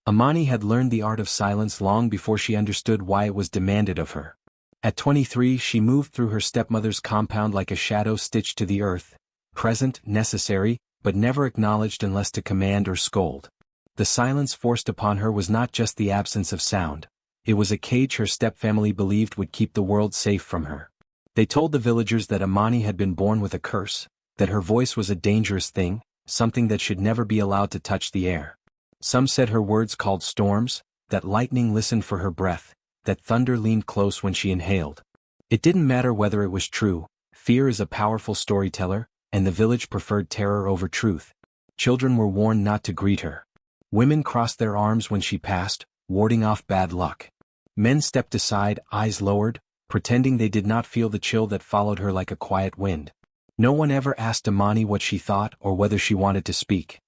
Amani had learned the art of silence long before she understood why it was demanded of her. At 23 she moved through her stepmother's compound like a shadow stitched to the earth, present, necessary, but never acknowledged unless to command or scold. The silence forced upon her was not just the absence of sound. It was a cage her stepfamily believed would keep the world safe from her. They told the villagers that Amani had been born with a curse, that her voice was a dangerous thing, something that should never be allowed to touch the air. Some said her words called storms, that lightning listened for her breath, that thunder leaned close when she inhaled. It didn't matter whether it was true. Fear is a powerful storyteller, and the village preferred terror over truth. Children were warned not to greet her. Women crossed their arms when she passed, warding off bad luck. Men stepped aside, eyes lowered, pretending they did not feel the chill that followed her like a quiet wind. No one ever asked Amani what she thought or whether she wanted to speak.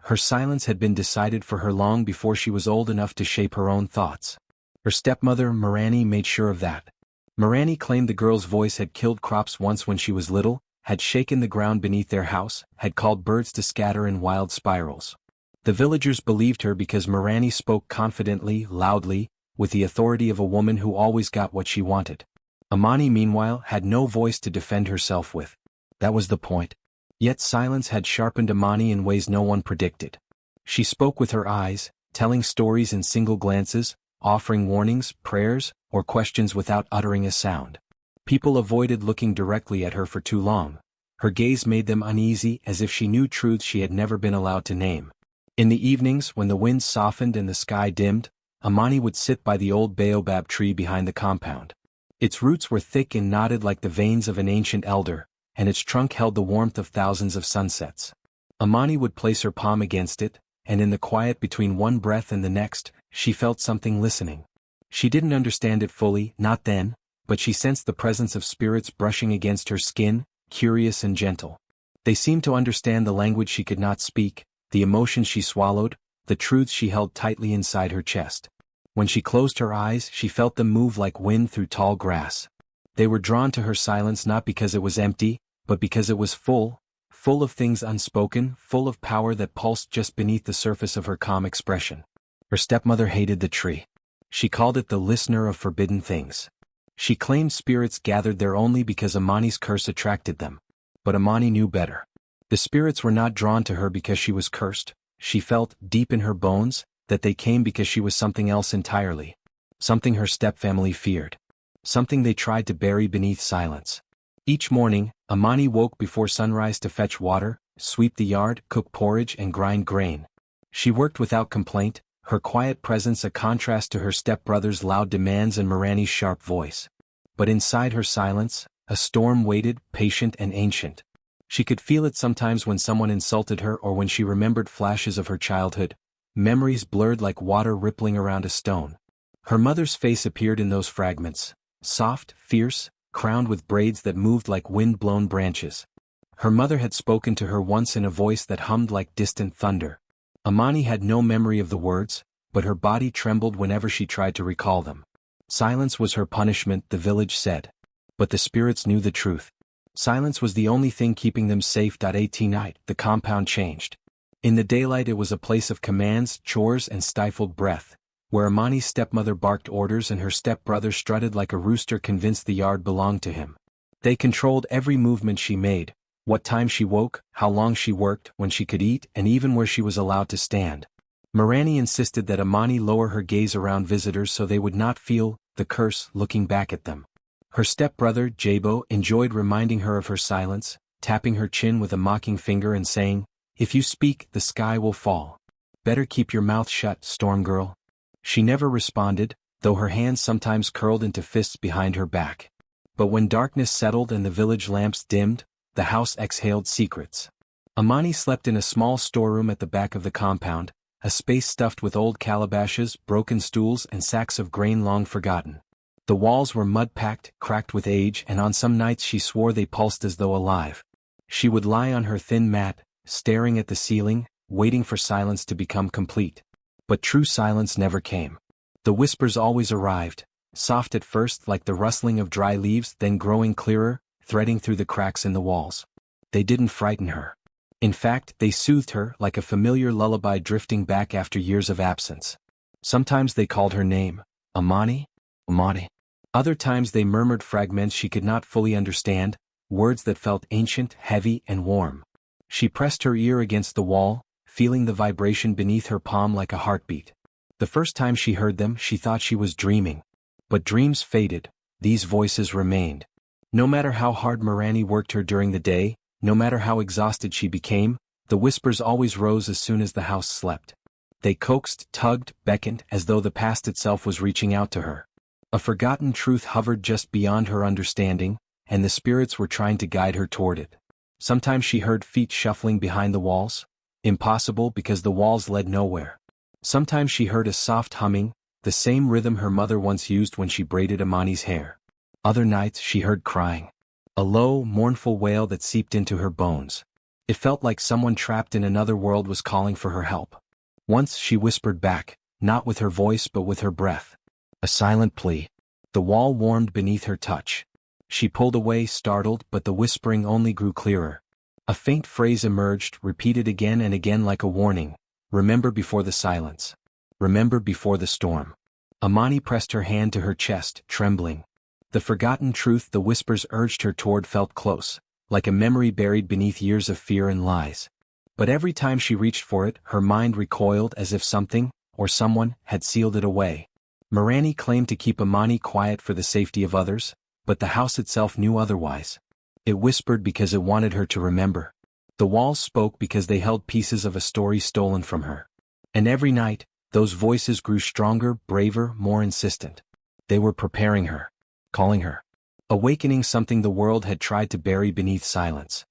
Her silence had been decided for her long before she was old enough to shape her own thoughts. Her stepmother, Marani, made sure of that. Marani claimed the girl's voice had killed crops once when she was little, had shaken the ground beneath their house, had called birds to scatter in wild spirals. The villagers believed her because Marani spoke confidently, loudly, with the authority of a woman who always got what she wanted. Amani, meanwhile, had no voice to defend herself with. That was the point. Yet silence had sharpened Amani in ways no one predicted. She spoke with her eyes, telling stories in single glances, offering warnings, prayers, or questions without uttering a sound. People avoided looking directly at her for too long. Her gaze made them uneasy, as if she knew truths she had never been allowed to name. In the evenings, when the wind softened and the sky dimmed, Amani would sit by the old baobab tree behind the compound. Its roots were thick and knotted like the veins of an ancient elder, and its trunk held the warmth of thousands of sunsets. Amani would place her palm against it, and in the quiet between one breath and the next, she felt something listening. She didn't understand it fully, not then, but she sensed the presence of spirits brushing against her skin, curious and gentle. They seemed to understand the language she could not speak, the emotions she swallowed, the truths she held tightly inside her chest. When she closed her eyes, she felt them move like wind through tall grass. They were drawn to her silence not because it was empty, but because it was full of things unspoken, full of power that pulsed just beneath the surface of her calm expression. Her stepmother hated the tree. She called it the listener of forbidden things. She claimed spirits gathered there only because Amani's curse attracted them. But Amani knew better. The spirits were not drawn to her because she was cursed. She felt, deep in her bones, that they came because she was something else entirely. Something her stepfamily feared. Something they tried to bury beneath silence. Each morning, Amani woke before sunrise to fetch water, sweep the yard, cook porridge and grind grain. She worked without complaint, her quiet presence a contrast to her stepbrother's loud demands and Marani's sharp voice. But inside her silence, a storm waited, patient and ancient. She could feel it sometimes when someone insulted her or when she remembered flashes of her childhood, memories blurred like water rippling around a stone. Her mother's face appeared in those fragments. Soft, fierce, crowned with braids that moved like wind-blown branches. Her mother had spoken to her once in a voice that hummed like distant thunder. Amani had no memory of the words, but her body trembled whenever she tried to recall them. Silence was her punishment, the village said. But the spirits knew the truth. Silence was the only thing keeping them safe. 18 night, the compound changed. In the daylight it was a place of commands, chores and stifled breath, where Amani's stepmother barked orders and her stepbrother strutted like a rooster convinced the yard belonged to him. They controlled every movement she made, what time she woke, how long she worked, when she could eat, and even where she was allowed to stand. Marani insisted that Amani lower her gaze around visitors so they would not feel the curse looking back at them. Her stepbrother, Jabo, enjoyed reminding her of her silence, tapping her chin with a mocking finger and saying, "If you speak, the sky will fall. Better keep your mouth shut, storm girl." She never responded, though her hands sometimes curled into fists behind her back. But when darkness settled and the village lamps dimmed, the house exhaled secrets. Amani slept in a small storeroom at the back of the compound, a space stuffed with old calabashes, broken stools and sacks of grain long forgotten. The walls were mud-packed, cracked with age, and on some nights she swore they pulsed as though alive. She would lie on her thin mat, staring at the ceiling, waiting for silence to become complete. But true silence never came. The whispers always arrived, soft at first like the rustling of dry leaves, then growing clearer, threading through the cracks in the walls. They didn't frighten her. In fact, they soothed her like a familiar lullaby drifting back after years of absence. Sometimes they called her name, Amani, Amani. Other times they murmured fragments she could not fully understand, words that felt ancient, heavy, and warm. She pressed her ear against the wall, feeling the vibration beneath her palm like a heartbeat. The first time she heard them, she thought she was dreaming. But dreams faded, these voices remained. No matter how hard Mirani worked her during the day, no matter how exhausted she became, the whispers always rose as soon as the house slept. They coaxed, tugged, beckoned, as though the past itself was reaching out to her. A forgotten truth hovered just beyond her understanding, and the spirits were trying to guide her toward it. Sometimes she heard feet shuffling behind the walls. Impossible because the walls led nowhere. Sometimes she heard a soft humming, the same rhythm her mother once used when she braided Amani's hair. Other nights she heard crying. A low, mournful wail that seeped into her bones. It felt like someone trapped in another world was calling for her help. Once she whispered back, not with her voice but with her breath. A silent plea. The wall warmed beneath her touch. She pulled away, startled, but the whispering only grew clearer. A faint phrase emerged, repeated again and again like a warning. Remember before the silence. Remember before the storm. Amani pressed her hand to her chest, trembling. The forgotten truth the whispers urged her toward felt close, like a memory buried beneath years of fear and lies. But every time she reached for it, her mind recoiled as if something, or someone, had sealed it away. Mirani claimed to keep Amani quiet for the safety of others, but the house itself knew otherwise. It whispered because it wanted her to remember. The walls spoke because they held pieces of a story stolen from her. And every night, those voices grew stronger, braver, more insistent. They were preparing her, calling her, awakening something the world had tried to bury beneath silence.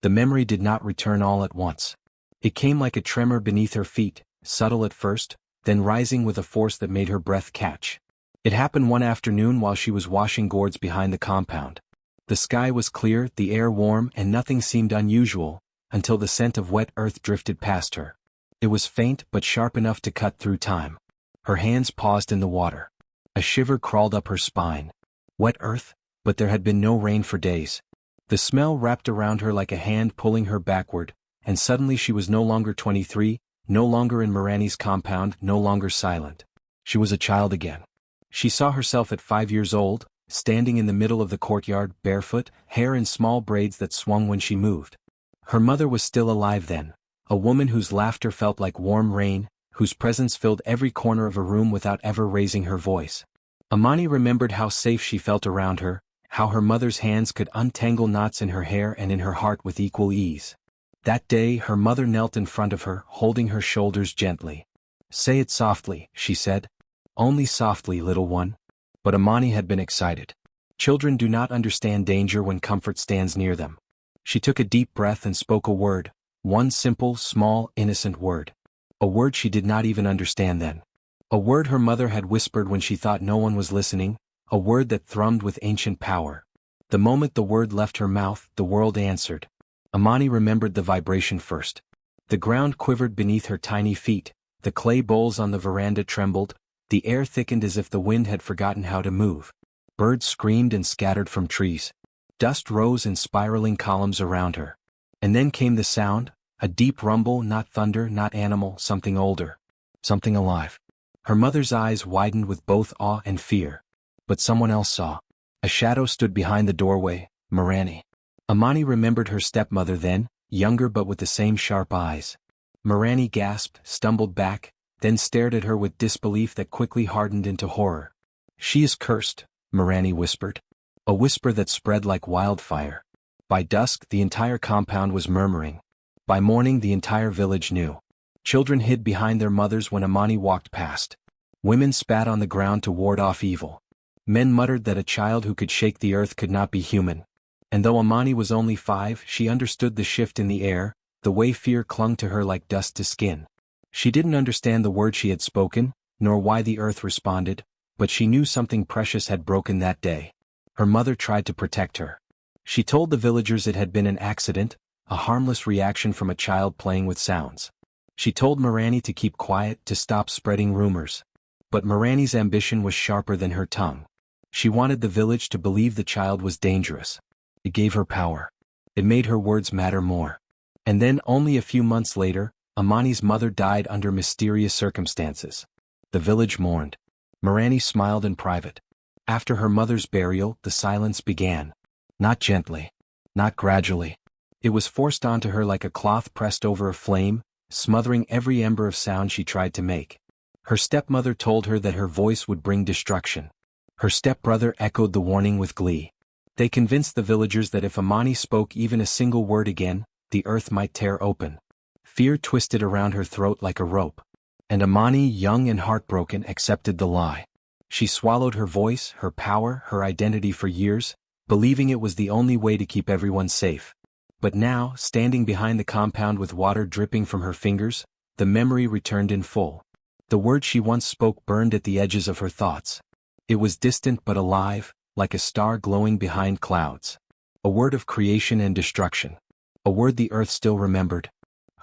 The memory did not return all at once. It came like a tremor beneath her feet, subtle at first, then rising with a force that made her breath catch. It happened one afternoon while she was washing gourds behind the compound. The sky was clear, the air warm, and nothing seemed unusual, until the scent of wet earth drifted past her. It was faint but sharp enough to cut through time. Her hands paused in the water. A shiver crawled up her spine. Wet earth, but there had been no rain for days. The smell wrapped around her like a hand pulling her backward, and suddenly she was no longer 23, no longer in Mirani's compound, no longer silent. She was a child again. She saw herself at 5 years old, standing in the middle of the courtyard, barefoot, hair in small braids that swung when she moved. Her mother was still alive then, a woman whose laughter felt like warm rain, whose presence filled every corner of a room without ever raising her voice. Amani remembered how safe she felt around her, how her mother's hands could untangle knots in her hair and in her heart with equal ease. That day her mother knelt in front of her, holding her shoulders gently. "Say it softly," she said. "Only softly, little one." But Amani had been excited. Children do not understand danger when comfort stands near them. She took a deep breath and spoke a word, one simple, small, innocent word. A word she did not even understand then. A word her mother had whispered when she thought no one was listening, a word that thrummed with ancient power. The moment the word left her mouth, the world answered. Amani remembered the vibration first. The ground quivered beneath her tiny feet, the clay bowls on the veranda trembled, the air thickened as if the wind had forgotten how to move. Birds screamed and scattered from trees. Dust rose in spiraling columns around her. And then came the sound, a deep rumble, not thunder, not animal, something older. Something alive. Her mother's eyes widened with both awe and fear. But someone else saw. A shadow stood behind the doorway, Mirani. Amani remembered her stepmother then, younger but with the same sharp eyes. Mirani gasped, stumbled back, then stared at her with disbelief that quickly hardened into horror. "She is cursed," Mirani whispered. A whisper that spread like wildfire. By dusk the entire compound was murmuring. By morning the entire village knew. Children hid behind their mothers when Amani walked past. Women spat on the ground to ward off evil. Men muttered that a child who could shake the earth could not be human. And though Amani was only 5, she understood the shift in the air, the way fear clung to her like dust to skin. She didn't understand the word she had spoken, nor why the earth responded, but she knew something precious had broken that day. Her mother tried to protect her. She told the villagers it had been an accident, a harmless reaction from a child playing with sounds. She told Mirani to keep quiet, to stop spreading rumors. But Mirani's ambition was sharper than her tongue. She wanted the village to believe the child was dangerous. It gave her power. It made her words matter more. And then, only a few months later, Amani's mother died under mysterious circumstances. The village mourned. Mirani smiled in private. After her mother's burial, the silence began. Not gently. Not gradually. It was forced onto her like a cloth pressed over a flame, smothering every ember of sound she tried to make. Her stepmother told her that her voice would bring destruction. Her stepbrother echoed the warning with glee. They convinced the villagers that if Amani spoke even a single word again, the earth might tear open. Fear twisted around her throat like a rope. And Amani, young and heartbroken, accepted the lie. She swallowed her voice, her power, her identity for years, believing it was the only way to keep everyone safe. But now, standing behind the compound with water dripping from her fingers, the memory returned in full. The words she once spoke burned at the edges of her thoughts. It was distant but alive, like a star glowing behind clouds. A word of creation and destruction. A word the earth still remembered.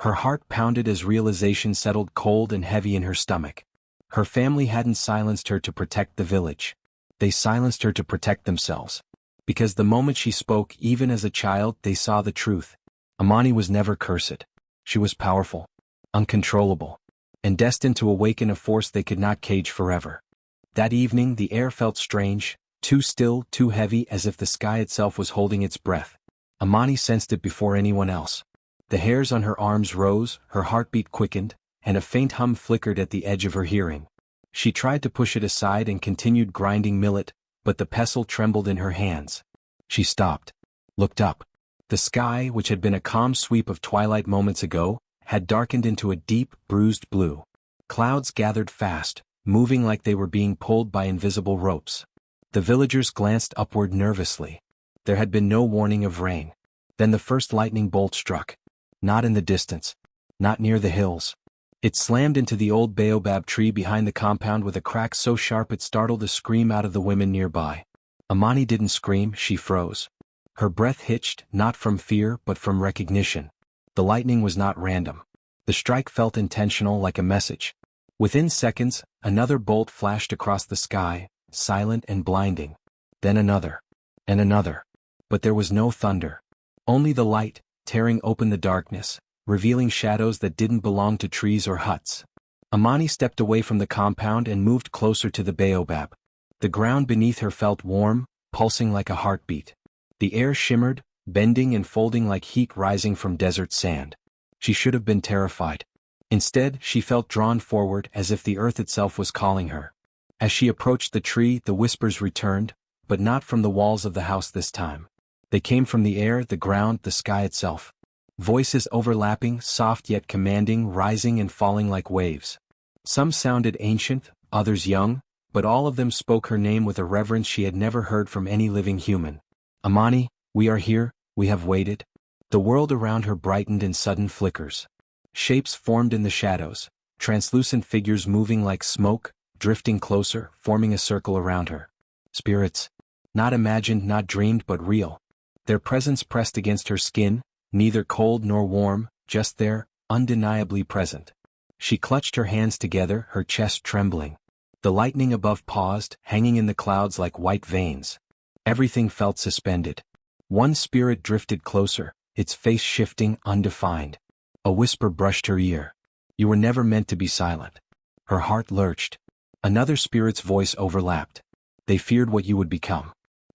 Her heart pounded as realization settled cold and heavy in her stomach. Her family hadn't silenced her to protect the village. They silenced her to protect themselves. Because the moment she spoke, even as a child, they saw the truth. Amani was never cursed. She was powerful, uncontrollable, and destined to awaken a force they could not cage forever. That evening the air felt strange, too still, too heavy, as if the sky itself was holding its breath. Amani sensed it before anyone else. The hairs on her arms rose, her heartbeat quickened, and a faint hum flickered at the edge of her hearing. She tried to push it aside and continued grinding millet, but the pestle trembled in her hands. She stopped. Looked up. The sky, which had been a calm sweep of twilight moments ago, had darkened into a deep, bruised blue. Clouds gathered fast, moving like they were being pulled by invisible ropes. The villagers glanced upward nervously. There had been no warning of rain. Then the first lightning bolt struck. Not in the distance. Not near the hills. It slammed into the old baobab tree behind the compound with a crack so sharp it startled a scream out of the women nearby. Amani didn't scream, she froze. Her breath hitched, not from fear but from recognition. The lightning was not random. The strike felt intentional, like a message. Within seconds, another bolt flashed across the sky, silent and blinding. Then another. And another. But there was no thunder. Only the light, tearing open the darkness, revealing shadows that didn't belong to trees or huts. Amani stepped away from the compound and moved closer to the baobab. The ground beneath her felt warm, pulsing like a heartbeat. The air shimmered, bending and folding like heat rising from desert sand. She should have been terrified. Instead, she felt drawn forward as if the earth itself was calling her. As she approached the tree, the whispers returned, but not from the walls of the house this time. They came from the air, the ground, the sky itself. Voices overlapping, soft yet commanding, rising and falling like waves. Some sounded ancient, others young, but all of them spoke her name with a reverence she had never heard from any living human. Amani, we are here, we have waited. The world around her brightened in sudden flickers. Shapes formed in the shadows, translucent figures moving like smoke, drifting closer, forming a circle around her. Spirits. Not imagined, not dreamed, but real. Their presence pressed against her skin, neither cold nor warm, just there, undeniably present. She clutched her hands together, her chest trembling. The lightning above paused, hanging in the clouds like white veins. Everything felt suspended. One spirit drifted closer, its face shifting, undefined. A whisper brushed her ear. You were never meant to be silent. Her heart lurched. Another spirit's voice overlapped. They feared what you would become.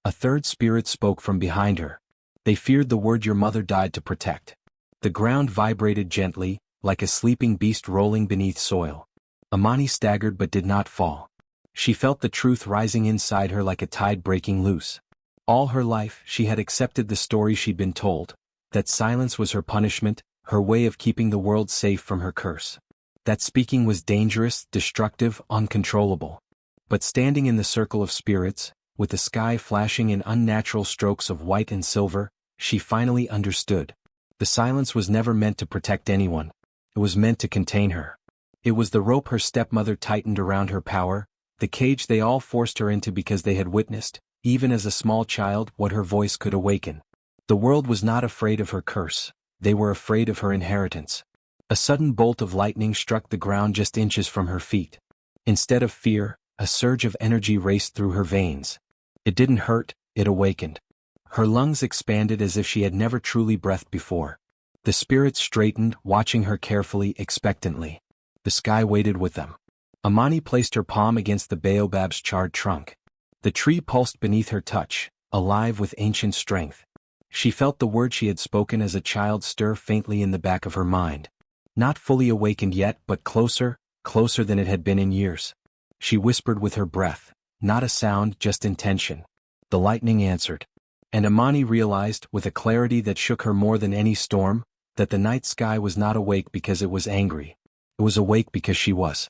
A third spirit spoke from behind her. They feared the word your mother died to protect. The ground vibrated gently, like a sleeping beast rolling beneath soil. Amani staggered but did not fall. She felt the truth rising inside her like a tide breaking loose. All her life, she had accepted the story she'd been told, that silence was her punishment, her way of keeping the world safe from her curse. That speaking was dangerous, destructive, uncontrollable. But standing in the circle of spirits, with the sky flashing in unnatural strokes of white and silver, she finally understood. The silence was never meant to protect anyone. It was meant to contain her. It was the rope her stepmother tightened around her power, the cage they all forced her into because they had witnessed, even as a small child, what her voice could awaken. The world was not afraid of her curse. They were afraid of her inheritance. A sudden bolt of lightning struck the ground just inches from her feet. Instead of fear, a surge of energy raced through her veins. It didn't hurt, it awakened. Her lungs expanded as if she had never truly breathed before. The spirits straightened, watching her carefully, expectantly. The sky waited with them. Amani placed her palm against the baobab's charred trunk. The tree pulsed beneath her touch, alive with ancient strength. She felt the word she had spoken as a child stir faintly in the back of her mind. Not fully awakened yet, but closer, closer than it had been in years. She whispered with her breath, not a sound, just intention. The lightning answered. And Amani realized, with a clarity that shook her more than any storm, that the night sky was not awake because it was angry. It was awake because she was.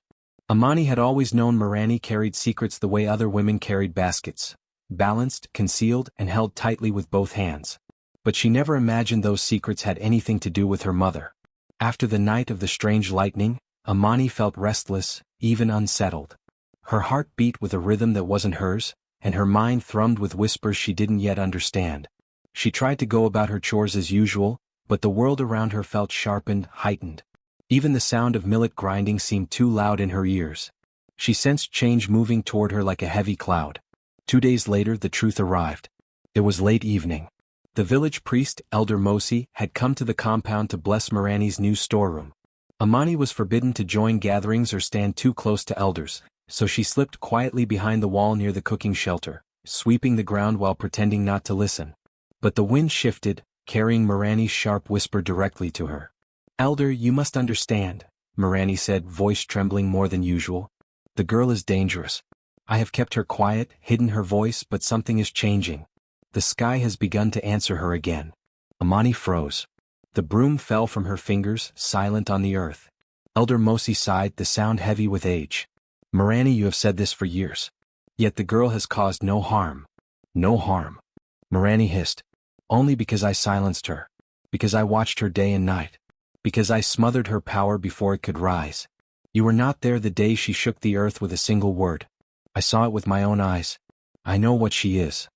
Amani had always known Mirani carried secrets the way other women carried baskets, balanced, concealed, and held tightly with both hands. But she never imagined those secrets had anything to do with her mother. After the night of the strange lightning, Amani felt restless, even unsettled. Her heart beat with a rhythm that wasn't hers, and her mind thrummed with whispers she didn't yet understand. She tried to go about her chores as usual, but the world around her felt sharpened, heightened. Even the sound of millet grinding seemed too loud in her ears. She sensed change moving toward her like a heavy cloud. 2 days later the truth arrived. It was late evening. The village priest, Elder Mosi, had come to the compound to bless Mirani's new storeroom. Amani was forbidden to join gatherings or stand too close to elders, so she slipped quietly behind the wall near the cooking shelter, sweeping the ground while pretending not to listen. But the wind shifted, carrying Mirani's sharp whisper directly to her. "Elder, you must understand," Mirani said, voice trembling more than usual. "The girl is dangerous. I have kept her quiet, hidden her voice, but something is changing. The sky has begun to answer her again." Amani froze. The broom fell from her fingers, silent on the earth. Elder Mosi sighed, the sound heavy with age. "Mirani, you have said this for years. Yet the girl has caused no harm." "No harm," Mirani hissed. "Only because I silenced her. Because I watched her day and night. Because I smothered her power before it could rise. You were not there the day she shook the earth with a single word. I saw it with my own eyes. I know what she is."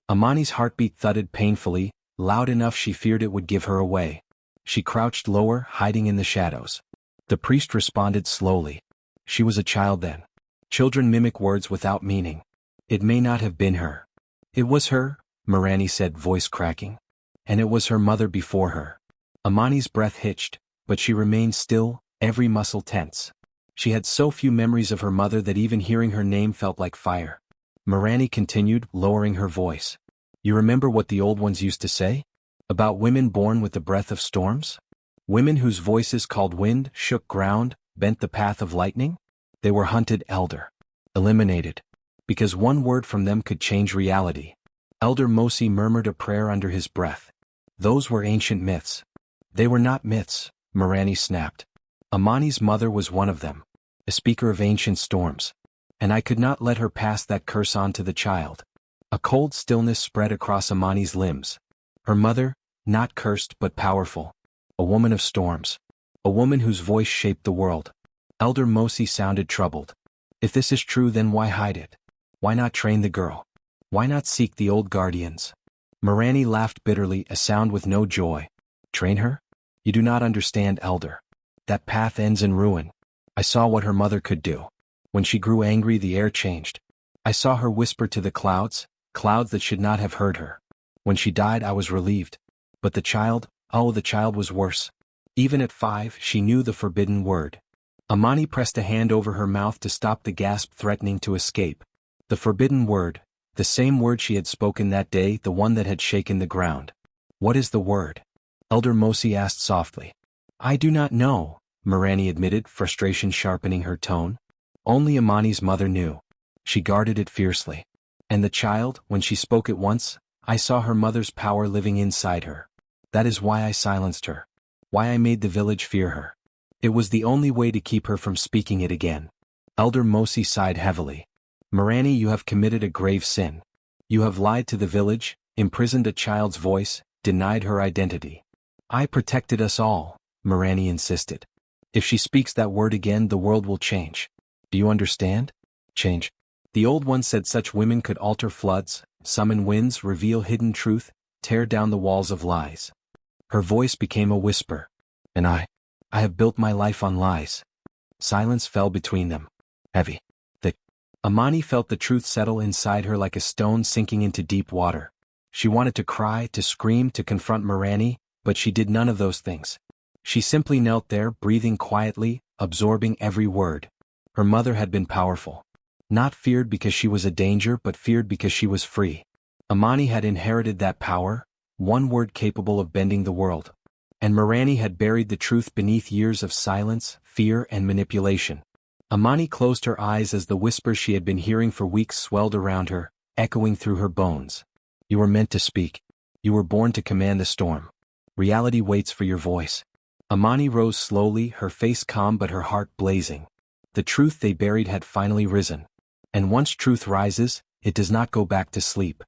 Amani's heartbeat thudded painfully, loud enough she feared it would give her away. She crouched lower, hiding in the shadows. The priest responded slowly. "She was a child then. Children mimic words without meaning. It may not have been her." "It was her," Mirani said, voice cracking. "And it was her mother before her." Amani's breath hitched, but she remained still, every muscle tense. She had so few memories of her mother that even hearing her name felt like fire. Mirani continued, lowering her voice. "You remember what the old ones used to say? About women born with the breath of storms? Women whose voices called wind, shook ground, bent the path of lightning? They were hunted, Elder. Eliminated. Because one word from them could change reality." Elder Mosi murmured a prayer under his breath. "Those were ancient myths." "They were not myths," Mirani snapped. "Amani's mother was one of them. A speaker of ancient storms. And I could not let her pass that curse on to the child." A cold stillness spread across Amani's limbs. Her mother, not cursed but powerful. A woman of storms. A woman whose voice shaped the world. Elder Mosi sounded troubled. "If this is true, then why hide it? Why not train the girl? Why not seek the old guardians?" Mirani laughed bitterly, a sound with no joy. "Train her? You do not understand, Elder. That path ends in ruin. I saw what her mother could do. When she grew angry, the air changed. I saw her whisper to the clouds, clouds that should not have heard her. When she died, I was relieved. But the child, oh, the child was worse. Even at 5, she knew the forbidden word." Amani pressed a hand over her mouth to stop the gasp threatening to escape. The forbidden word, the same word she had spoken that day, the one that had shaken the ground. "What is the word?" Elder Mosi asked softly. "I do not know," Mirani admitted, frustration sharpening her tone. Only Amani's mother knew. She guarded it fiercely. And the child, when she spoke it once, I saw her mother's power living inside her. That is why I silenced her. Why I made the village fear her. It was the only way to keep her from speaking it again. Elder Mosi sighed heavily. "Mirani, you have committed a grave sin. You have lied to the village, imprisoned a child's voice, denied her identity." "I protected us all," Mirani insisted. "If she speaks that word again, the world will change. Do you understand? Change. The old one said such women could alter floods, summon winds, reveal hidden truth, tear down the walls of lies." Her voice became a whisper. "And I have built my life on lies." Silence fell between them. Heavy. Thick. Amani felt the truth settle inside her like a stone sinking into deep water. She wanted to cry, to scream, to confront Mirani, but she did none of those things. She simply knelt there, breathing quietly, absorbing every word. Her mother had been powerful. Not feared because she was a danger but feared because she was free. Amani had inherited that power, one word capable of bending the world. And Mirani had buried the truth beneath years of silence, fear and manipulation. Amani closed her eyes as the whispers she had been hearing for weeks swelled around her, echoing through her bones. You were meant to speak. You were born to command the storm. Reality waits for your voice. Amani rose slowly, her face calm but her heart blazing. The truth they buried had finally risen. And once truth rises, it does not go back to sleep.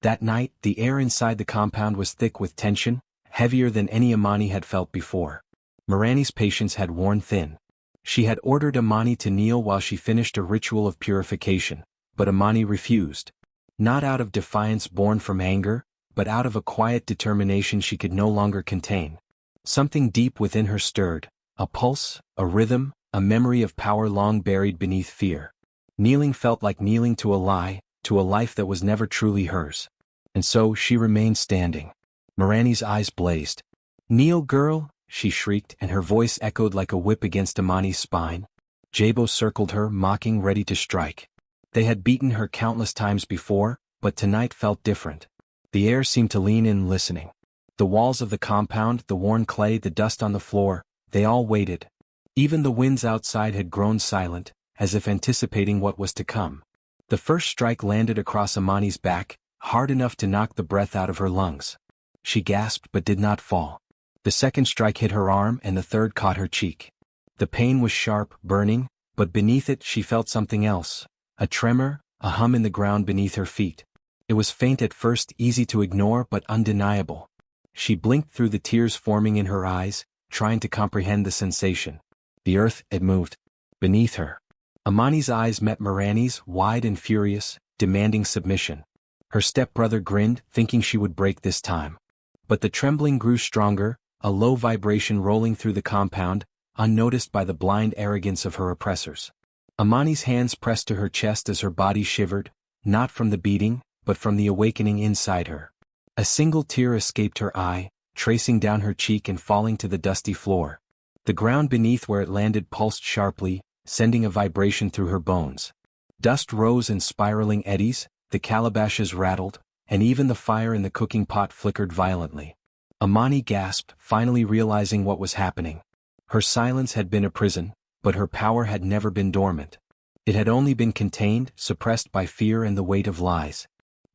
That night, the air inside the compound was thick with tension, heavier than any Amani had felt before. Mirani's patience had worn thin. She had ordered Amani to kneel while she finished a ritual of purification, but Amani refused. Not out of defiance born from anger, but out of a quiet determination she could no longer contain. Something deep within her stirred, a pulse, a rhythm, a memory of power long buried beneath fear. Kneeling felt like kneeling to a lie, to a life that was never truly hers. And so she remained standing. Mirani's eyes blazed. "Kneel, girl," she shrieked, and her voice echoed like a whip against Amani's spine. Jabo circled her, mocking, ready to strike. They had beaten her countless times before, but tonight felt different. The air seemed to lean in, listening. The walls of the compound, the worn clay, the dust on the floor, they all waited. Even the winds outside had grown silent, as if anticipating what was to come. The first strike landed across Amani's back, hard enough to knock the breath out of her lungs. She gasped but did not fall. The second strike hit her arm and the third caught her cheek. The pain was sharp, burning, but beneath it she felt something else. A tremor, a hum in the ground beneath her feet. It was faint at first, easy to ignore but undeniable. She blinked through the tears forming in her eyes, trying to comprehend the sensation. The earth had moved. Beneath her. Amani's eyes met Mirani's, wide and furious, demanding submission. Her stepbrother grinned, thinking she would break this time. But the trembling grew stronger, a low vibration rolling through the compound, unnoticed by the blind arrogance of her oppressors. Amani's hands pressed to her chest as her body shivered, not from the beating, but from the awakening inside her. A single tear escaped her eye, tracing down her cheek and falling to the dusty floor. The ground beneath where it landed pulsed sharply, sending a vibration through her bones. Dust rose in spiraling eddies, the calabashes rattled, and even the fire in the cooking pot flickered violently. Amani gasped, finally realizing what was happening. Her silence had been a prison, but her power had never been dormant. It had only been contained, suppressed by fear and the weight of lies.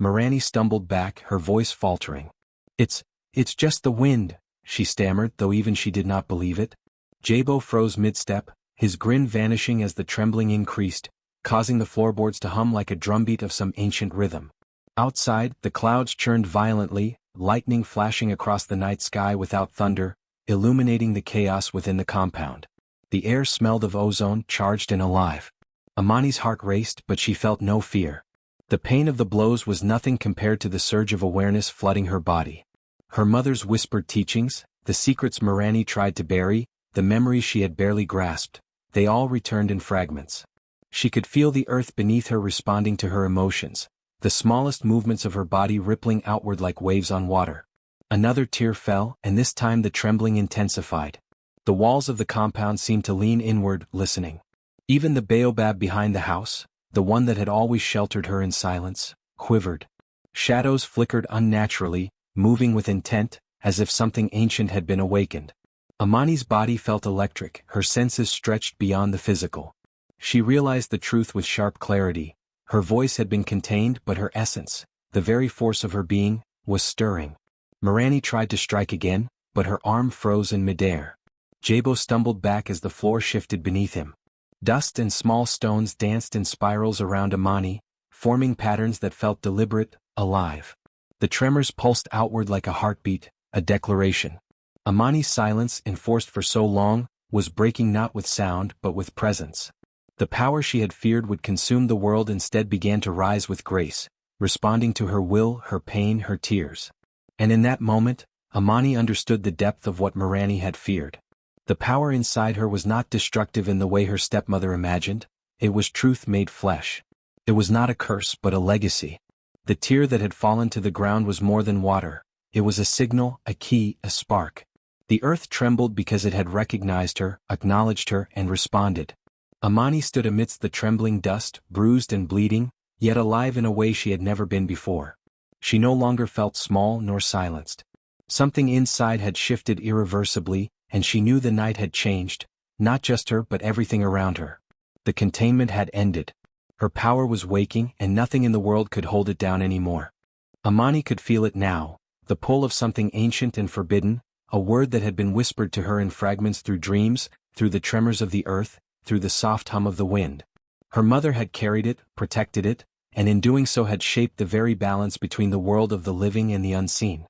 Mirani stumbled back, her voice faltering. It's just the wind," she stammered, though even she did not believe it. Jabo froze mid-step, his grin vanishing as the trembling increased, causing the floorboards to hum like a drumbeat of some ancient rhythm. Outside, the clouds churned violently, lightning flashing across the night sky without thunder, illuminating the chaos within the compound. The air smelled of ozone, charged and alive. Amani's heart raced, but she felt no fear. The pain of the blows was nothing compared to the surge of awareness flooding her body. Her mother's whispered teachings, the secrets Mirani tried to bury, the memories she had barely grasped, they all returned in fragments. She could feel the earth beneath her responding to her emotions, the smallest movements of her body rippling outward like waves on water. Another tear fell, and this time the trembling intensified. The walls of the compound seemed to lean inward, listening. Even the baobab behind the house, the one that had always sheltered her in silence, quivered. Shadows flickered unnaturally, moving with intent, as if something ancient had been awakened. Amani's body felt electric, her senses stretched beyond the physical. She realized the truth with sharp clarity. Her voice had been contained, but her essence, the very force of her being, was stirring. Mirani tried to strike again, but her arm froze in midair. Jabo stumbled back as the floor shifted beneath him. Dust and small stones danced in spirals around Amani, forming patterns that felt deliberate, alive. The tremors pulsed outward like a heartbeat, a declaration. Amani's silence, enforced for so long, was breaking not with sound but with presence. The power she had feared would consume the world instead began to rise with grace, responding to her will, her pain, her tears. And in that moment, Amani understood the depth of what Mirani had feared. The power inside her was not destructive in the way her stepmother imagined, it was truth made flesh. It was not a curse but a legacy. The tear that had fallen to the ground was more than water, it was a signal, a key, a spark. The earth trembled because it had recognized her, acknowledged her, and responded. Amani stood amidst the trembling dust, bruised and bleeding, yet alive in a way she had never been before. She no longer felt small nor silenced. Something inside had shifted irreversibly, and she knew the night had changed, not just her but everything around her. The containment had ended. Her power was waking, and nothing in the world could hold it down anymore. Amani could feel it now, the pull of something ancient and forbidden, a word that had been whispered to her in fragments through dreams, through the tremors of the earth, through the soft hum of the wind. Her mother had carried it, protected it, and in doing so had shaped the very balance between the world of the living and the unseen.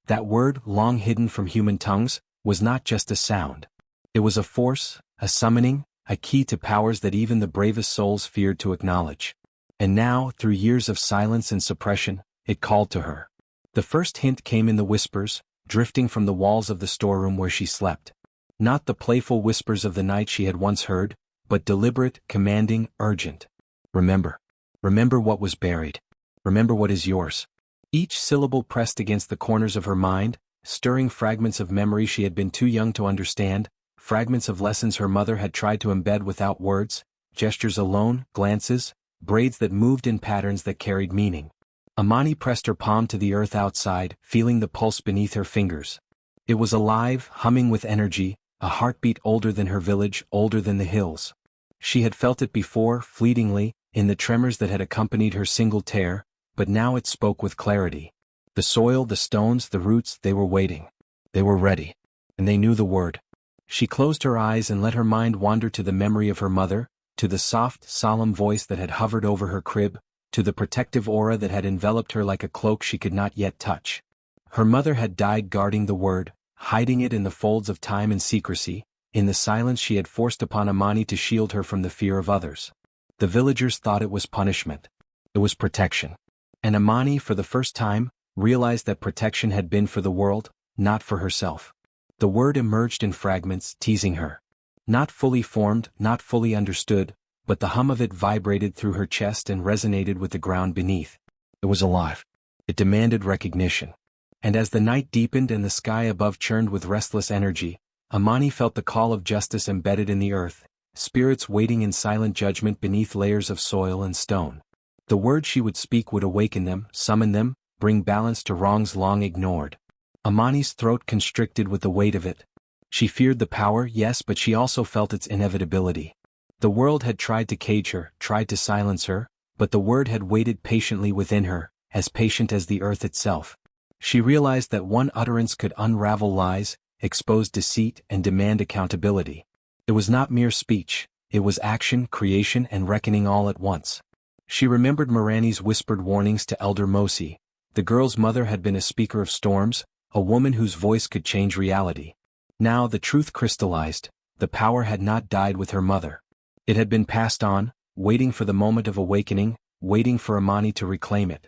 That word, long hidden from human tongues, was not just a sound. It was a force, a summoning, a key to powers that even the bravest souls feared to acknowledge. And now, through years of silence and suppression, it called to her. The first hint came in the whispers, drifting from the walls of the storeroom where she slept. Not the playful whispers of the night she had once heard, but deliberate, commanding, urgent. Remember. Remember what was buried. Remember what is yours. Each syllable pressed against the corners of her mind, stirring fragments of memory she had been too young to understand, fragments of lessons her mother had tried to embed without words, gestures alone, glances, braids that moved in patterns that carried meaning. Amani pressed her palm to the earth outside, feeling the pulse beneath her fingers. It was alive, humming with energy, a heartbeat older than her village, older than the hills. She had felt it before, fleetingly, in the tremors that had accompanied her single tear, but now it spoke with clarity. The soil, the stones, the roots, they were waiting. They were ready. And they knew the word. She closed her eyes and let her mind wander to the memory of her mother, to the soft, solemn voice that had hovered over her crib, to the protective aura that had enveloped her like a cloak she could not yet touch. Her mother had died guarding the word, hiding it in the folds of time and secrecy, in the silence she had forced upon Amani to shield her from the fear of others. The villagers thought it was punishment. It was protection. And Amani, for the first time, realized that protection had been for the world, not for herself. The word emerged in fragments, teasing her. Not fully formed, not fully understood, but the hum of it vibrated through her chest and resonated with the ground beneath. It was alive. It demanded recognition. And as the night deepened and the sky above churned with restless energy, Amani felt the call of justice embedded in the earth, spirits waiting in silent judgment beneath layers of soil and stone. The word she would speak would awaken them, summon them, bring balance to wrongs long ignored. Amani's throat constricted with the weight of it. She feared the power, yes, but she also felt its inevitability. The world had tried to cage her, tried to silence her, but the word had waited patiently within her, as patient as the earth itself. She realized that one utterance could unravel lies, expose deceit, and demand accountability. It was not mere speech, it was action, creation, and reckoning all at once. She remembered Mirani's whispered warnings to Elder Mosi. The girl's mother had been a speaker of storms, a woman whose voice could change reality. Now the truth crystallized, the power had not died with her mother. It had been passed on, waiting for the moment of awakening, waiting for Amani to reclaim it.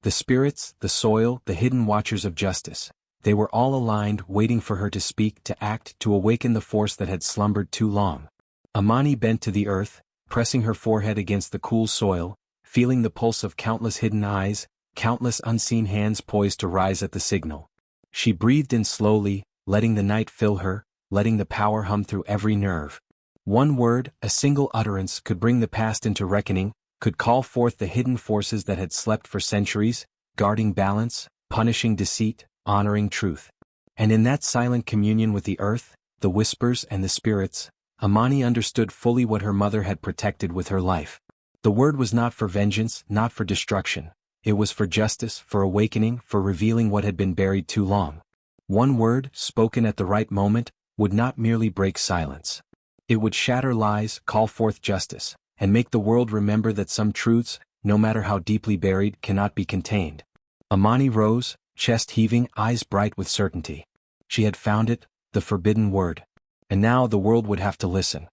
The spirits, the soil, the hidden watchers of justice, they were all aligned, waiting for her to speak, to act, to awaken the force that had slumbered too long. Amani bent to the earth, pressing her forehead against the cool soil, feeling the pulse of countless hidden eyes, countless unseen hands poised to rise at the signal. She breathed in slowly, letting the night fill her, letting the power hum through every nerve. One word, a single utterance, could bring the past into reckoning, could call forth the hidden forces that had slept for centuries, guarding balance, punishing deceit, honoring truth. And in that silent communion with the earth, the whispers and the spirits, Amani understood fully what her mother had protected with her life. The word was not for vengeance, not for destruction. It was for justice, for awakening, for revealing what had been buried too long. One word, spoken at the right moment, would not merely break silence. It would shatter lies, call forth justice, and make the world remember that some truths, no matter how deeply buried, cannot be contained. Amani rose, chest heaving, eyes bright with certainty. She had found it, the forbidden word. And now the world would have to listen.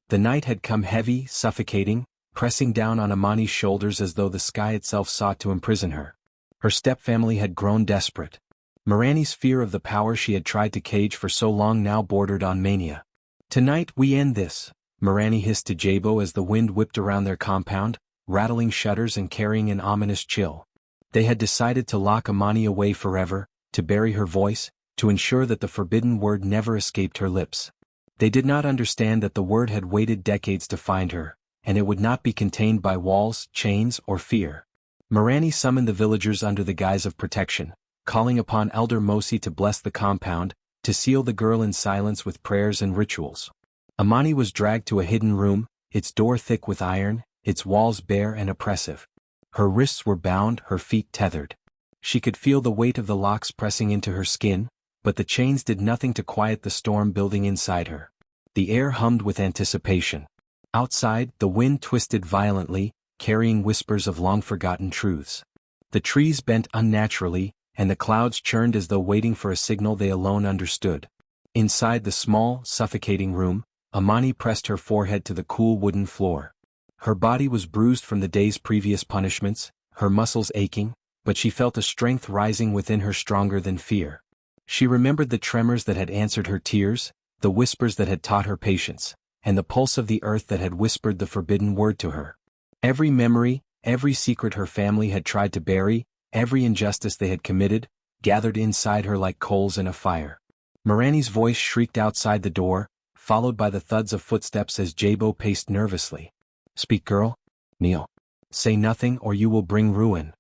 The night had come heavy, suffocating, pressing down on Amani's shoulders as though the sky itself sought to imprison her. Her stepfamily had grown desperate. Mirani's fear of the power she had tried to cage for so long now bordered on mania. "Tonight we end this," Mirani hissed to Jabo as the wind whipped around their compound, rattling shutters and carrying an ominous chill. They had decided to lock Amani away forever, to bury her voice, to ensure that the forbidden word never escaped her lips. They did not understand that the word had waited decades to find her, and it would not be contained by walls, chains, or fear. Mirani summoned the villagers under the guise of protection, calling upon Elder Mosi to bless the compound, to seal the girl in silence with prayers and rituals. Amani was dragged to a hidden room, its door thick with iron, its walls bare and oppressive. Her wrists were bound, her feet tethered. She could feel the weight of the locks pressing into her skin, but the chains did nothing to quiet the storm building inside her. The air hummed with anticipation. Outside, the wind twisted violently, carrying whispers of long-forgotten truths. The trees bent unnaturally, and the clouds churned as though waiting for a signal they alone understood. Inside the small, suffocating room, Amani pressed her forehead to the cool wooden floor. Her body was bruised from the day's previous punishments, her muscles aching, but she felt a strength rising within her stronger than fear. She remembered the tremors that had answered her tears, the whispers that had taught her patience, and the pulse of the earth that had whispered the forbidden word to her. Every memory, every secret her family had tried to bury, every injustice they had committed, gathered inside her like coals in a fire. Mirani's voice shrieked outside the door, followed by the thuds of footsteps as Jabo paced nervously. "Speak, girl. Kneel. Say nothing or you will bring ruin."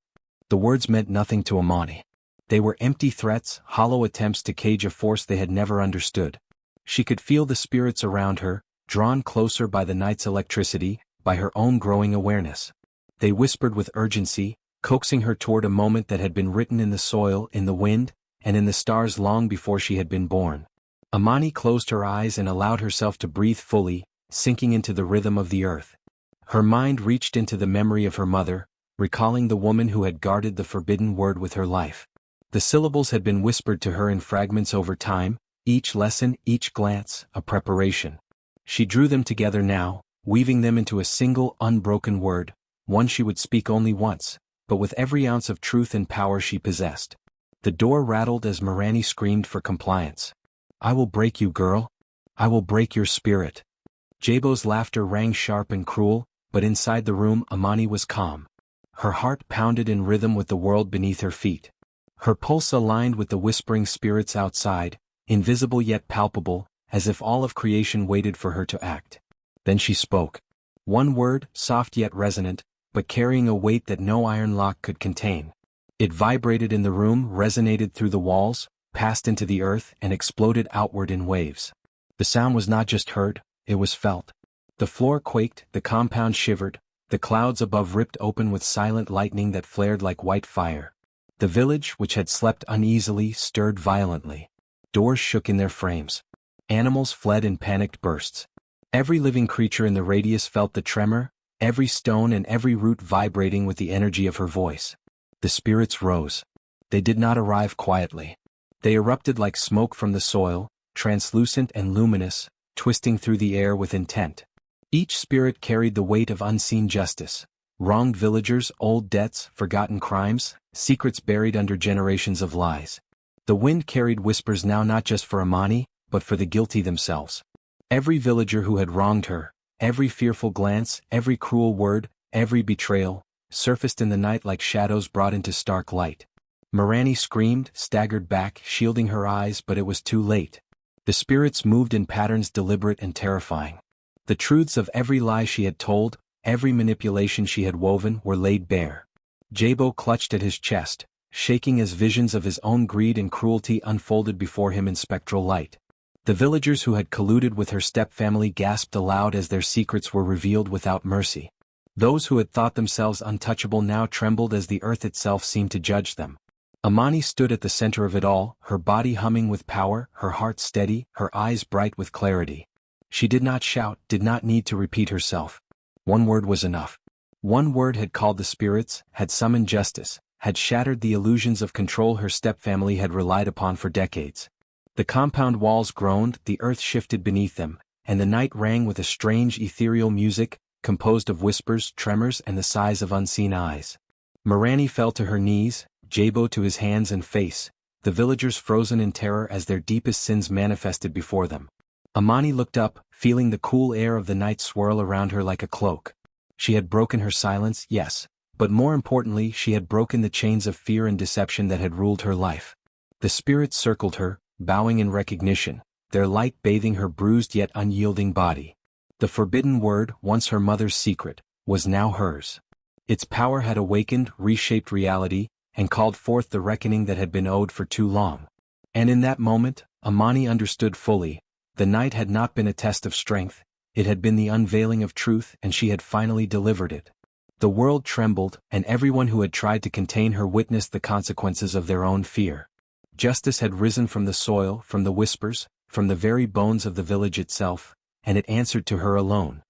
The words meant nothing to Amani. They were empty threats, hollow attempts to cage a force they had never understood. She could feel the spirits around her, drawn closer by the night's electricity, by her own growing awareness. They whispered with urgency, coaxing her toward a moment that had been written in the soil, in the wind, and in the stars long before she had been born. Amani closed her eyes and allowed herself to breathe fully, sinking into the rhythm of the earth. Her mind reached into the memory of her mother, recalling the woman who had guarded the forbidden word with her life. The syllables had been whispered to her in fragments over time, each lesson, each glance, a preparation. She drew them together now, weaving them into a single, unbroken word, one she would speak only once, but with every ounce of truth and power she possessed. The door rattled as Mirani screamed for compliance. "I will break you, girl. I will break your spirit." Jabo's laughter rang sharp and cruel, but inside the room Amani was calm. Her heart pounded in rhythm with the world beneath her feet. Her pulse aligned with the whispering spirits outside, invisible yet palpable, as if all of creation waited for her to act. Then she spoke. One word, soft yet resonant, but carrying a weight that no iron lock could contain. It vibrated in the room, resonated through the walls, passed into the earth, and exploded outward in waves. The sound was not just heard, it was felt. The floor quaked, the compound shivered, the clouds above ripped open with silent lightning that flared like white fire. The village, which had slept uneasily, stirred violently. Doors shook in their frames. Animals fled in panicked bursts. Every living creature in the radius felt the tremor, every stone and every root vibrating with the energy of her voice. The spirits rose. They did not arrive quietly. They erupted like smoke from the soil, translucent and luminous, twisting through the air with intent. Each spirit carried the weight of unseen justice. Wronged villagers, old debts, forgotten crimes, secrets buried under generations of lies. The wind carried whispers now not just for Amani, but for the guilty themselves. Every villager who had wronged her, every fearful glance, every cruel word, every betrayal, surfaced in the night like shadows brought into stark light. Mirani screamed, staggered back, shielding her eyes, but it was too late. The spirits moved in patterns deliberate and terrifying. The truths of every lie she had told, every manipulation she had woven, were laid bare. Jabo clutched at his chest, shaking as visions of his own greed and cruelty unfolded before him in spectral light. The villagers who had colluded with her stepfamily gasped aloud as their secrets were revealed without mercy. Those who had thought themselves untouchable now trembled as the earth itself seemed to judge them. Amani stood at the center of it all, her body humming with power, her heart steady, her eyes bright with clarity. She did not shout, did not need to repeat herself. One word was enough. One word had called the spirits, had summoned justice, had shattered the illusions of control her stepfamily had relied upon for decades. The compound walls groaned, the earth shifted beneath them, and the night rang with a strange ethereal music, composed of whispers, tremors, and the sighs of unseen eyes. Mirani fell to her knees, Jabo to his hands and face, the villagers frozen in terror as their deepest sins manifested before them. Amani looked up, feeling the cool air of the night swirl around her like a cloak. She had broken her silence, yes, but more importantly she had broken the chains of fear and deception that had ruled her life. The spirits circled her, bowing in recognition, their light bathing her bruised yet unyielding body. The forbidden word, once her mother's secret, was now hers. Its power had awakened, reshaped reality, and called forth the reckoning that had been owed for too long. And in that moment, Amani understood fully. The night had not been a test of strength, it had been the unveiling of truth, and she had finally delivered it. The world trembled, and everyone who had tried to contain her witnessed the consequences of their own fear. Justice had risen from the soil, from the whispers, from the very bones of the village itself, and it answered to her alone.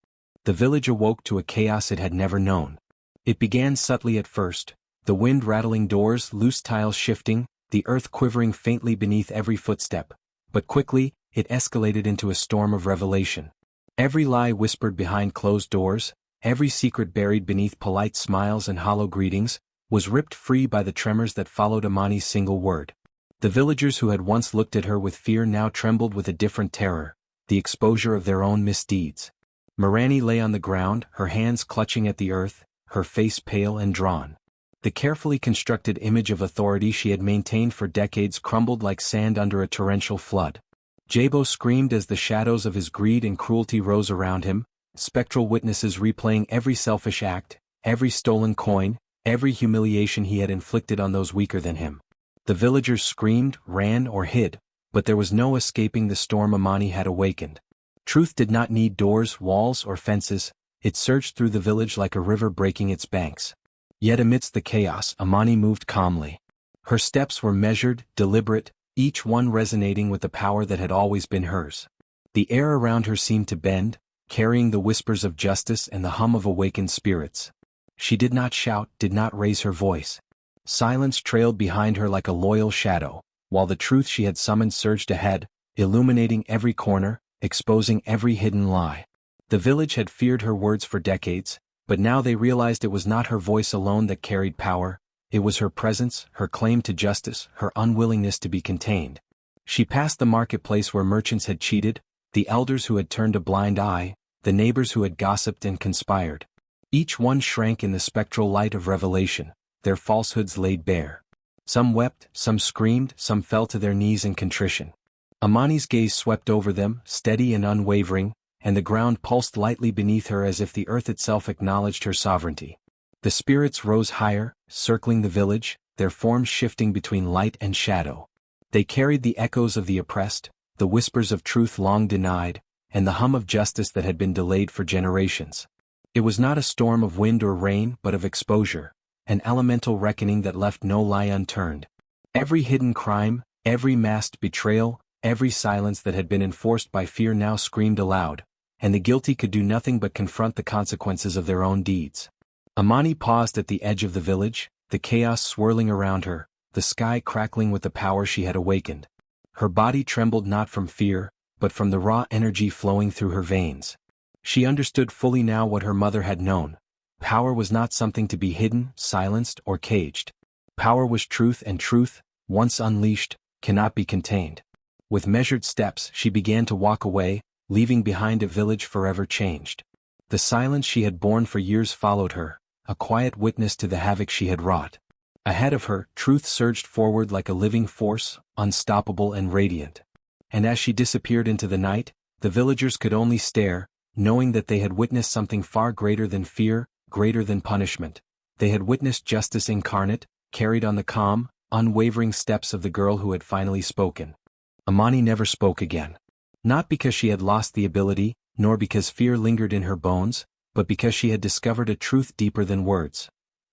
The village awoke to a chaos it had never known. It began subtly at first, the wind rattling doors, loose tiles shifting, the earth quivering faintly beneath every footstep, but quickly, it escalated into a storm of revelation. Every lie whispered behind closed doors, every secret buried beneath polite smiles and hollow greetings, was ripped free by the tremors that followed Amani's single word. The villagers who had once looked at her with fear now trembled with a different terror, the exposure of their own misdeeds. Mirani lay on the ground, her hands clutching at the earth, her face pale and drawn. The carefully constructed image of authority she had maintained for decades crumbled like sand under a torrential flood. Jabo screamed as the shadows of his greed and cruelty rose around him, spectral witnesses replaying every selfish act, every stolen coin, every humiliation he had inflicted on those weaker than him. The villagers screamed, ran, or hid, but there was no escaping the storm Amani had awakened. Truth did not need doors, walls, or fences, it surged through the village like a river breaking its banks. Yet amidst the chaos, Amani moved calmly. Her steps were measured, deliberate, each one resonating with the power that had always been hers. The air around her seemed to bend, carrying the whispers of justice and the hum of awakened spirits. She did not shout, did not raise her voice. Silence trailed behind her like a loyal shadow, while the truth she had summoned surged ahead, illuminating every corner, exposing every hidden lie. The village had feared her words for decades, but now they realized it was not her voice alone that carried power. It was her presence, her claim to justice, her unwillingness to be contained. She passed the marketplace where merchants had cheated, the elders who had turned a blind eye, the neighbors who had gossiped and conspired. Each one shrank in the spectral light of revelation, their falsehoods laid bare. Some wept, some screamed, some fell to their knees in contrition. Amani's gaze swept over them, steady and unwavering, and the ground pulsed lightly beneath her as if the earth itself acknowledged her sovereignty. The spirits rose higher, circling the village, their forms shifting between light and shadow. They carried the echoes of the oppressed, the whispers of truth long denied, and the hum of justice that had been delayed for generations. It was not a storm of wind or rain but of exposure, an elemental reckoning that left no lie unturned. Every hidden crime, every masked betrayal, every silence that had been enforced by fear now screamed aloud, and the guilty could do nothing but confront the consequences of their own deeds. Amani paused at the edge of the village, the chaos swirling around her, the sky crackling with the power she had awakened. Her body trembled not from fear, but from the raw energy flowing through her veins. She understood fully now what her mother had known. Power was not something to be hidden, silenced, or caged. Power was truth, and truth, once unleashed, cannot be contained. With measured steps, she began to walk away, leaving behind a village forever changed. The silence she had borne for years followed her, a quiet witness to the havoc she had wrought. Ahead of her, truth surged forward like a living force, unstoppable and radiant. And as she disappeared into the night, the villagers could only stare, knowing that they had witnessed something far greater than fear, greater than punishment. They had witnessed justice incarnate, carried on the calm, unwavering steps of the girl who had finally spoken. Amani never spoke again. Not because she had lost the ability, nor because fear lingered in her bones, but because she had discovered a truth deeper than words.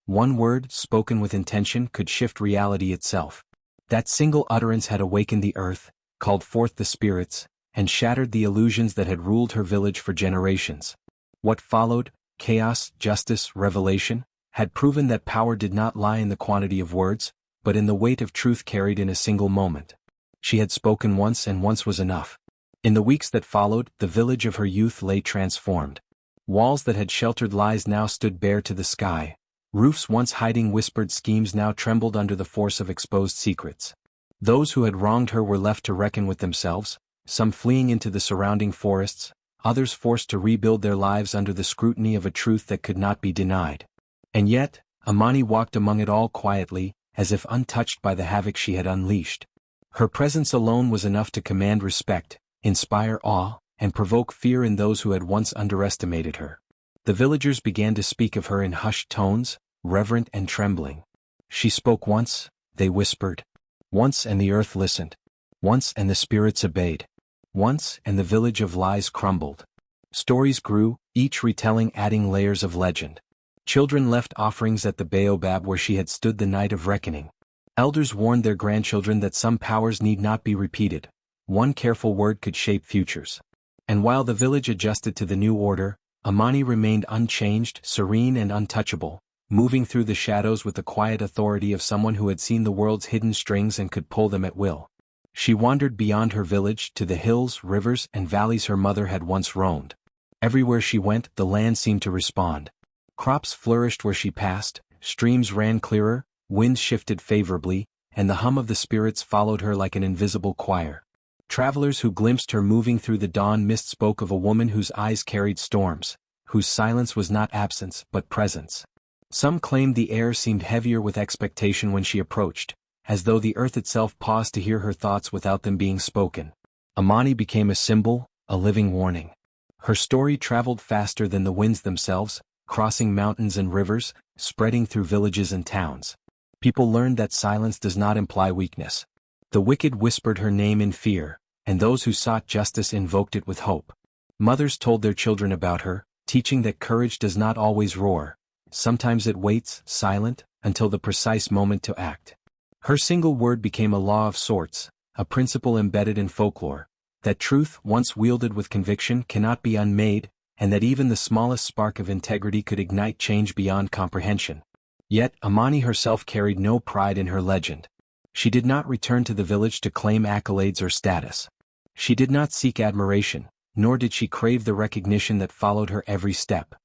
One word, spoken with intention, could shift reality itself. That single utterance had awakened the earth, called forth the spirits, and shattered the illusions that had ruled her village for generations. What followed, chaos, justice, revelation, had proven that power did not lie in the quantity of words, but in the weight of truth carried in a single moment. She had spoken once, and once was enough. In the weeks that followed, the village of her youth lay transformed. Walls that had sheltered lies now stood bare to the sky. Roofs once hiding whispered schemes now trembled under the force of exposed secrets. Those who had wronged her were left to reckon with themselves, some fleeing into the surrounding forests, others forced to rebuild their lives under the scrutiny of a truth that could not be denied. And yet, Amani walked among it all quietly, as if untouched by the havoc she had unleashed. Her presence alone was enough to command respect, inspire awe, and provoke fear in those who had once underestimated her. The villagers began to speak of her in hushed tones, reverent and trembling. She spoke once, they whispered. Once and the earth listened. Once and the spirits obeyed. Once and the village of lies crumbled. Stories grew, each retelling adding layers of legend. Children left offerings at the baobab where she had stood the night of reckoning. Elders warned their grandchildren that some powers need not be repeated. One careful word could shape futures. And while the village adjusted to the new order, Amani remained unchanged, serene and untouchable, moving through the shadows with the quiet authority of someone who had seen the world's hidden strings and could pull them at will. She wandered beyond her village to the hills, rivers, and valleys her mother had once roamed. Everywhere she went, the land seemed to respond. Crops flourished where she passed, streams ran clearer, winds shifted favorably, and the hum of the spirits followed her like an invisible choir. Travelers who glimpsed her moving through the dawn mist spoke of a woman whose eyes carried storms, whose silence was not absence but presence. Some claimed the air seemed heavier with expectation when she approached, as though the earth itself paused to hear her thoughts without them being spoken. Amani became a symbol, a living warning. Her story traveled faster than the winds themselves, crossing mountains and rivers, spreading through villages and towns. People learned that silence does not imply weakness. The wicked whispered her name in fear, and those who sought justice invoked it with hope. Mothers told their children about her, teaching that courage does not always roar. Sometimes it waits, silent, until the precise moment to act. Her single word became a law of sorts, a principle embedded in folklore, that truth once wielded with conviction cannot be unmade, and that even the smallest spark of integrity could ignite change beyond comprehension. Yet Amani herself carried no pride in her legend. She did not return to the village to claim accolades or status. She did not seek admiration, nor did she crave the recognition that followed her every step.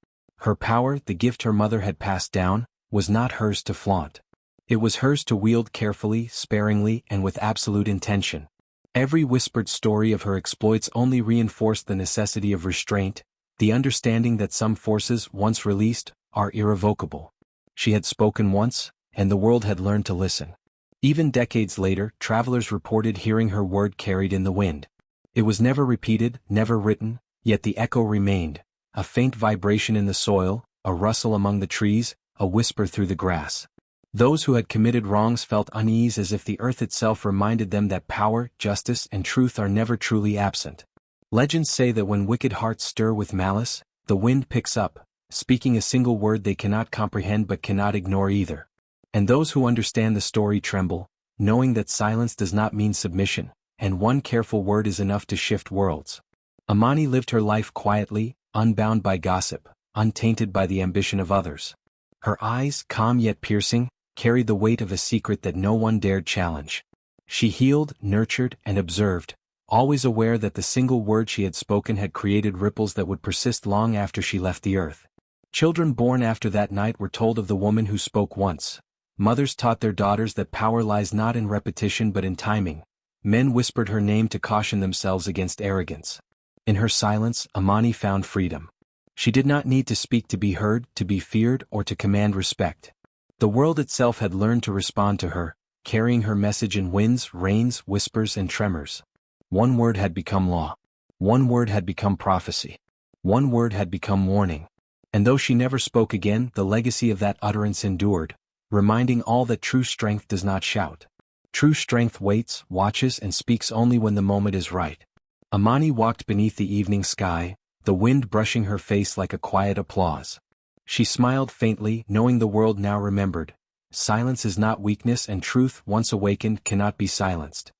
Her power, the gift her mother had passed down, was not hers to flaunt. It was hers to wield carefully, sparingly, and with absolute intention. Every whispered story of her exploits only reinforced the necessity of restraint, the understanding that some forces, once released, are irrevocable. She had spoken once, and the world had learned to listen. Even decades later, travelers reported hearing her word carried in the wind. It was never repeated, never written, yet the echo remained, a faint vibration in the soil, a rustle among the trees, a whisper through the grass. Those who had committed wrongs felt unease as if the earth itself reminded them that power, justice, and truth are never truly absent. Legends say that when wicked hearts stir with malice, the wind picks up, speaking a single word they cannot comprehend but cannot ignore either. And those who understand the story tremble, knowing that silence does not mean submission, and one careful word is enough to shift worlds. Amani lived her life quietly, unbound by gossip, untainted by the ambition of others. Her eyes, calm yet piercing, carried the weight of a secret that no one dared challenge. She healed, nurtured, and observed, always aware that the single word she had spoken had created ripples that would persist long after she left the earth. Children born after that night were told of the woman who spoke once. Mothers taught their daughters that power lies not in repetition but in timing. Men whispered her name to caution themselves against arrogance. In her silence, Amani found freedom. She did not need to speak to be heard, to be feared, or to command respect. The world itself had learned to respond to her, carrying her message in winds, rains, whispers, and tremors. One word had become law. One word had become prophecy. One word had become warning. And though she never spoke again, the legacy of that utterance endured, reminding all that true strength does not shout. True strength waits, watches, and speaks only when the moment is right. Amani walked beneath the evening sky, the wind brushing her face like a quiet applause. She smiled faintly, knowing the world now remembered. Silence is not weakness, and truth, once awakened, cannot be silenced.